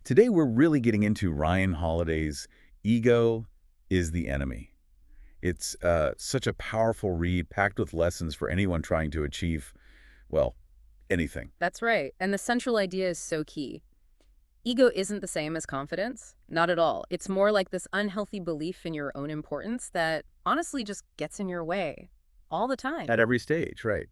Today, we're really getting into Ryan Holiday's Ego is the Enemy. It's such a powerful read, packed with lessons for anyone trying to achieve, well, anything. That's right. And the central idea is so key. Ego isn't the same as confidence. Not at all. It's more like this unhealthy belief in your own importance that honestly just gets in your way all the time. At every stage, right?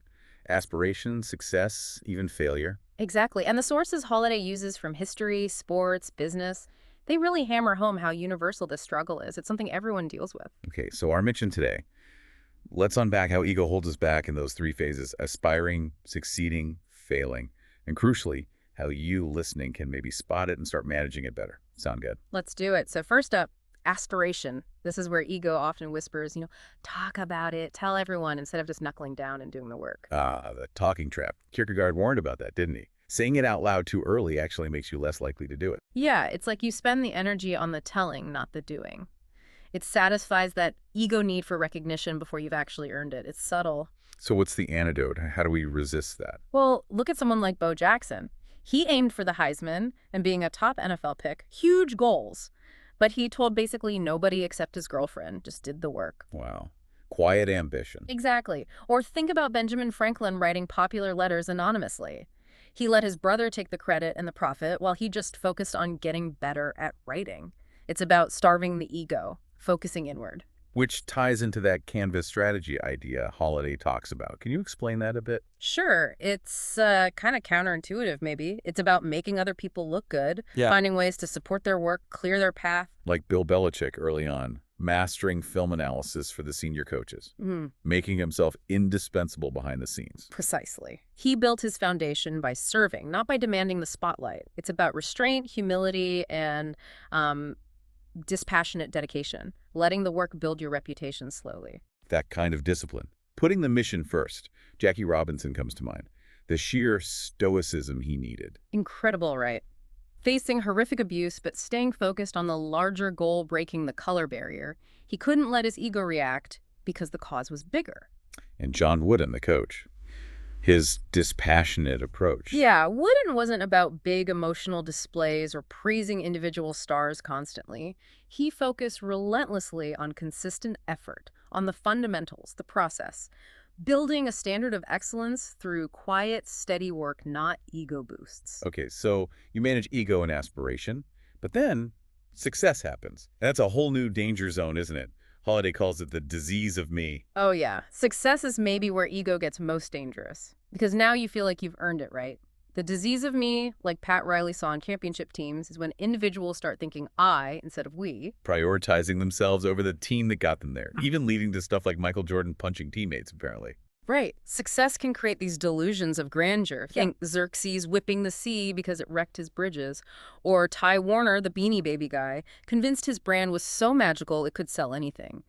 Aspiration, success, even failure. Exactly. And the sources Holiday uses from history, sports, business, they really hammer home how universal this struggle is. It's something everyone deals with. Okay, so our mission today, let's unpack how ego holds us back in those three phases: aspiring, succeeding, failing. And crucially, how you listening can maybe spot it and start managing it better. Sound good? Let's do it. So first up, aspiration. This is where ego often whispers, talk about it, tell everyone, instead of just knuckling down and doing the work. Ah, the talking trap. Kierkegaard warned about that, didn't he? Saying it out loud too early actually makes you less likely to do it. Yeah, it's like you spend the energy on the telling, not the doing. It satisfies that ego need for recognition before you've actually earned it. It's subtle. So what's the antidote? How do we resist that? Well, look at someone like Bo Jackson. He aimed for the Heisman and being a top NFL pick, huge goals. But he told basically nobody except his girlfriend, just did the work. Wow. Quiet ambition. Exactly. Or think about Benjamin Franklin writing popular letters anonymously. He let his brother take the credit and the profit while he just focused on getting better at writing. It's about starving the ego, focusing inward. Which ties into that canvas strategy idea Holiday talks about. Can you explain that a bit? Sure, it's kind of counterintuitive maybe. It's about making other people look good, finding ways to support their work, clear their path. Like Bill Belichick early on, mastering film analysis for the senior coaches, making himself indispensable behind the scenes. Precisely. He built his foundation by serving, not by demanding the spotlight. It's about restraint, humility, and dispassionate dedication, letting the work build your reputation slowly. That kind of discipline. Putting the mission first. Jackie Robinson comes to mind. The sheer stoicism he needed. Incredible, right? Facing horrific abuse, but staying focused on the larger goal, breaking the color barrier. He couldn't let his ego react because the cause was bigger. And John Wooden, the coach. His dispassionate approach. Yeah, Wooden wasn't about big emotional displays or praising individual stars constantly. He focused relentlessly on consistent effort, on the fundamentals, the process, building a standard of excellence through quiet, steady work, not ego boosts. Okay, so you manage ego and aspiration, but then success happens. And that's a whole new danger zone, isn't it? Holiday calls it the disease of me. Oh yeah, success is maybe where ego gets most dangerous, because now you feel like you've earned it, right? The disease of me, like Pat Riley saw on championship teams, is when individuals start thinking I instead of we. Prioritizing themselves over the team that got them there, even leading to stuff like Michael Jordan punching teammates, apparently. Right. Success can create these delusions of grandeur. Think Xerxes whipping the sea because it wrecked his bridges. Or Ty Warner, the Beanie Baby guy, convinced his brand was so magical it could sell anything.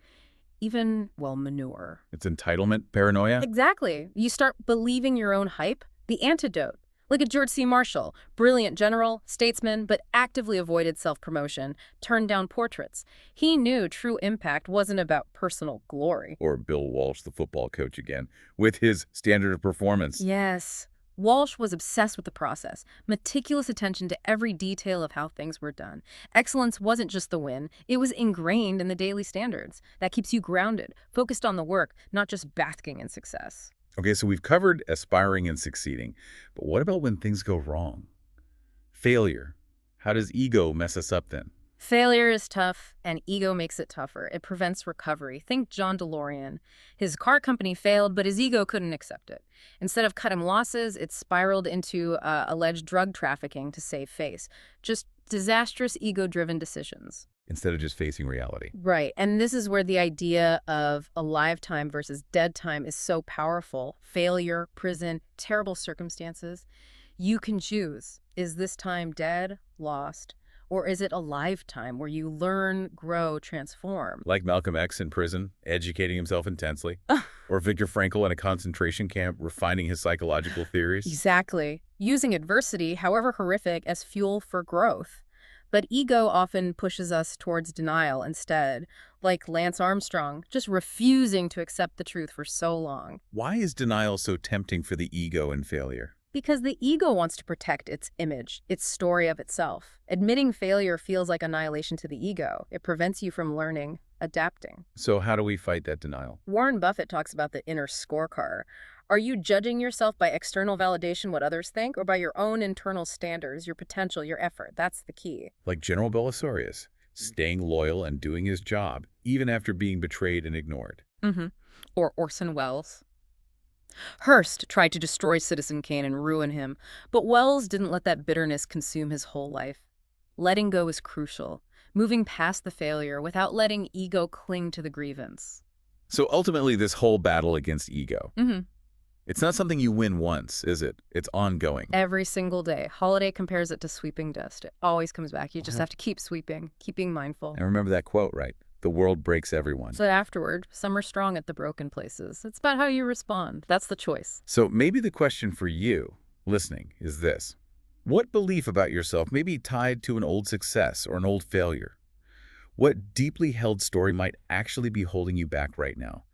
Even, well, manure. It's entitlement paranoia? Exactly. You start believing your own hype. The antidote. Look at George C. Marshall, brilliant general, statesman, but actively avoided self-promotion, turned down portraits. He knew true impact wasn't about personal glory. Or Bill Walsh, the football coach again, with his standard of performance. Yes. Walsh was obsessed with the process, meticulous attention to every detail of how things were done. Excellence wasn't just the win, it was ingrained in the daily standards. That keeps you grounded, focused on the work, not just basking in success. Okay, so we've covered aspiring and succeeding, but what about when things go wrong? Failure. How does ego mess us up then? Failure is tough, and ego makes it tougher. It prevents recovery. Think John DeLorean. His car company failed, but his ego couldn't accept it. Instead of cutting losses, it spiraled into alleged drug trafficking to save face. Just disastrous ego-driven decisions. Instead of just facing reality. Right, and this is where the idea of alive time versus dead time is so powerful. Failure, prison, terrible circumstances. You can choose. Is this time dead, lost, or is it a lifetime where you learn, grow, transform? Like Malcolm X in prison, educating himself intensely. Or Viktor Frankl in a concentration camp, refining his psychological theories. Exactly. Using adversity, however horrific, as fuel for growth. But ego often pushes us towards denial instead, like Lance Armstrong, just refusing to accept the truth for so long. Why is denial so tempting for the ego in failure? Because the ego wants to protect its image, its story of itself. Admitting failure feels like annihilation to the ego. It prevents you from learning, adapting. So how do we fight that denial? Warren Buffett talks about the inner scorecard. Are you judging yourself by external validation, what others think, or by your own internal standards, your potential, your effort? That's the key. Like General Belisarius, staying loyal and doing his job, even after being betrayed and ignored. Mm-hmm. Or Orson Welles. Hearst tried to destroy Citizen Kane and ruin him, but Wells didn't let that bitterness consume his whole life. Letting go is crucial, moving past the failure without letting ego cling to the grievance. So ultimately, this whole battle against ego, Mm-hmm. it's not something you win once, is it? It's ongoing. Every single day. Holiday compares it to sweeping dust. It always comes back. You just have to keep sweeping, keep being mindful. And remember that quote, right? The world breaks everyone. So afterward, some are strong at the broken places. It's about how you respond. That's the choice. So maybe the question for you, listening, is this. What belief about yourself may be tied to an old success or an old failure? What deeply held story might actually be holding you back right now?